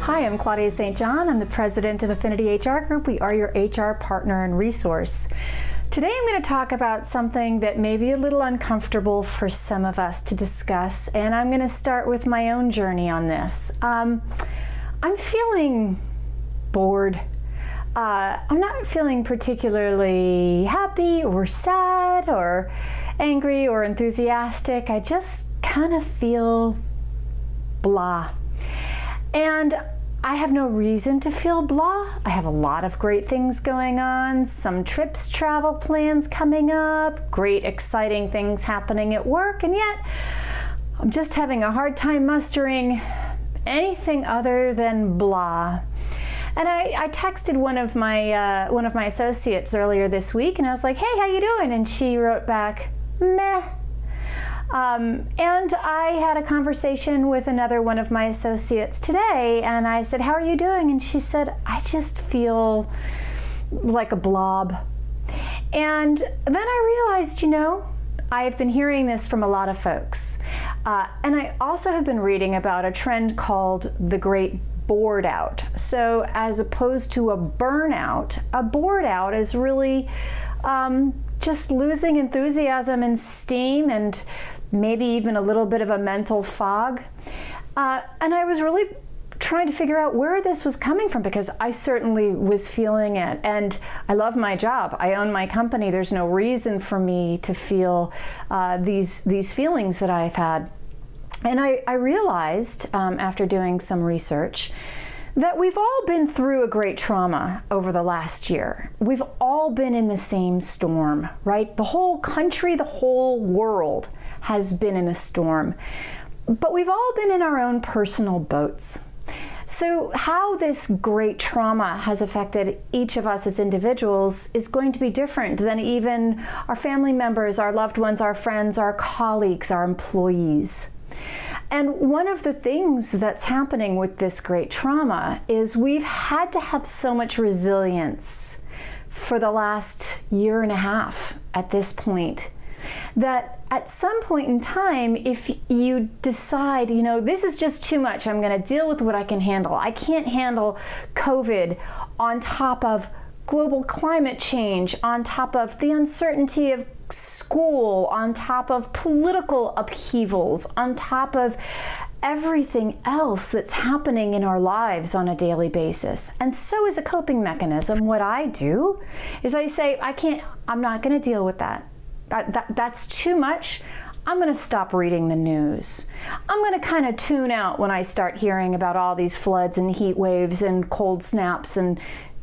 Hi, I'm Claudia St. I'm the president of Affinity HR Group. We are your HR partner and resource. Today I'm going to talk about something that may be a little uncomfortable for some of us to discuss, and I'm going to start with my own journey on this. I'm feeling bored. I'm not feeling particularly happy or sad or angry or enthusiastic. I just kind of feel blah. And I have no reason to feel blah. I have a lot of great things going on, some trips, travel plans coming up, great exciting things happening at work, and yet I'm just having a hard time mustering anything other than blah. And I texted one of my associates earlier this week, and I was like, "Hey, how you doing?" And she wrote back, "Meh." And I had a conversation with another one of my associates today, and I said, "How are you doing?" And she said, "I just feel like a blob." And then I realized, I've been hearing this from a lot of folks. And I also have been reading about a trend called the Great Bored Out. So as opposed to a burnout, a bored out is really just losing enthusiasm and steam and maybe even a little bit of a mental fog. And I was really trying to figure out where this was coming from, because I certainly was feeling it. And I love my job. I own my company. There's no reason for me to feel these feelings that I've had. And I realized after doing some research that we've all been through a great trauma over the last year. We've all been in the same storm, right? The whole country, the whole world has been in a storm. But we've all been in our own personal boats. So how this great trauma has affected each of us as individuals is going to be different than even our family members, our loved ones, our friends, our colleagues, our employees. And one of the things that's happening with this great trauma is we've had to have so much resilience for the last year and a half at this point, that at some point in time, if you decide, this is just too much, I'm going to deal with what I can handle. I can't handle COVID on top of global climate change, on top of the uncertainty of school, on top of political upheavals, on top of everything else that's happening in our lives on a daily basis. And so as a coping mechanism, what I do is I say, I'm not going to deal with that. That's too much. I'm going to stop reading the news. I'm going to kind of tune out when I start hearing about all these floods and heat waves and cold snaps and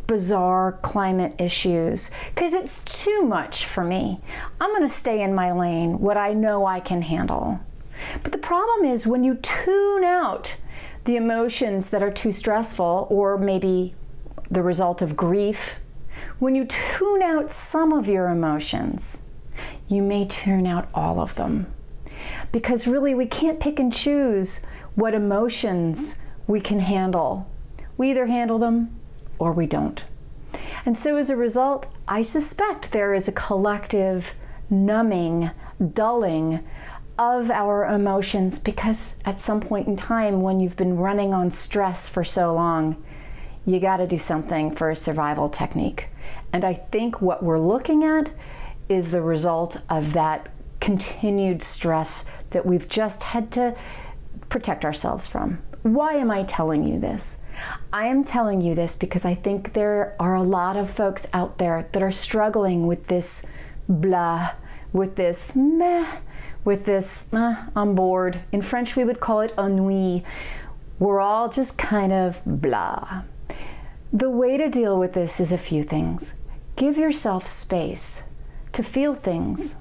bizarre climate issues, because it's too much for me. I'm going to stay in my lane, what I know I can handle. But the problem is when you tune out the emotions that are too stressful, or maybe the result of grief, when you tune out some of your emotions, you may tune out all of them. Because really we can't pick and choose what emotions we can handle. We either handle them or we don't. And so as a result, I suspect there is a collective numbing, dulling of our emotions, because at some point in time when you've been running on stress for so long, you got to do something for a survival technique. And I think what we're looking at is the result of that continued stress that we've just had to protect ourselves from. Why am I telling you this? I am telling you this because I think there are a lot of folks out there that are struggling with this blah, with this meh, with this I'm bored. In French, we would call it ennui. We're all just kind of blah. The way to deal with this is a few things. Give yourself space to feel things.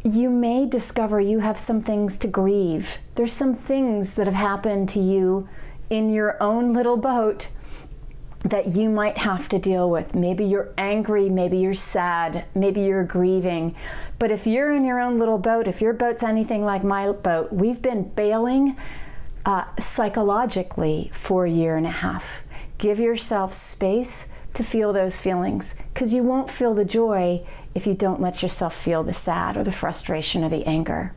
You may discover you have some things to grieve. There's some things that have happened to you in your own little boat that you might have to deal with. Maybe you're angry, maybe you're sad, maybe you're grieving. But if you're in your own little boat, if your boat's anything like my boat, we've been bailing psychologically for a year and a half. Give yourself space to feel those feelings, because you won't feel the joy if you don't let yourself feel the sad or the frustration or the anger.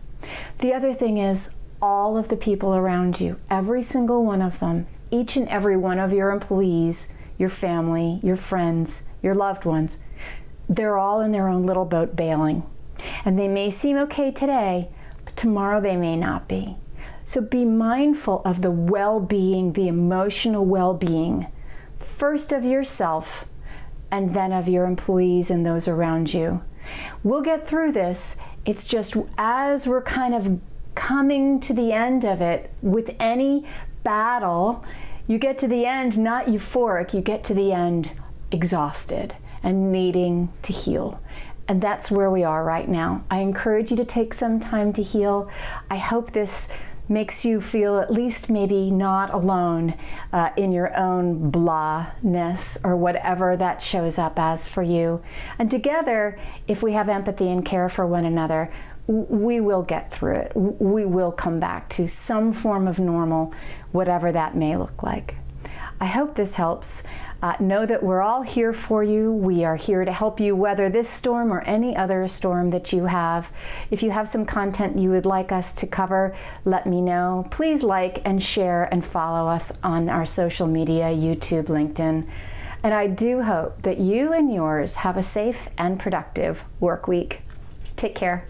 The other thing is all of the people around you, every single one of them, each and every one of your employees, your family, your friends, your loved ones, they're all in their own little boat bailing. And they may seem okay today, but tomorrow they may not be. So be mindful of the well-being, the emotional well-being, first of yourself and then of your employees and those around you. We'll get through this. It's just as we're kind of coming to the end of it, with any battle, you get to the end not euphoric, you get to the end exhausted and needing to heal. And that's where we are right now. I encourage you to take some time to heal. I hope this makes you feel at least maybe not alone in your own blahness or whatever that shows up as for you. And together, if we have empathy and care for one another, we will get through it. We will come back to some form of normal, whatever that may look like. I hope this helps. Know that we're all here for you. We are here to help you weather this storm or any other storm that you have. If you have some content you would like us to cover, let me know. Please like and share and follow us on our social media, YouTube, LinkedIn. And I do hope that you and yours have a safe and productive work week. Take care.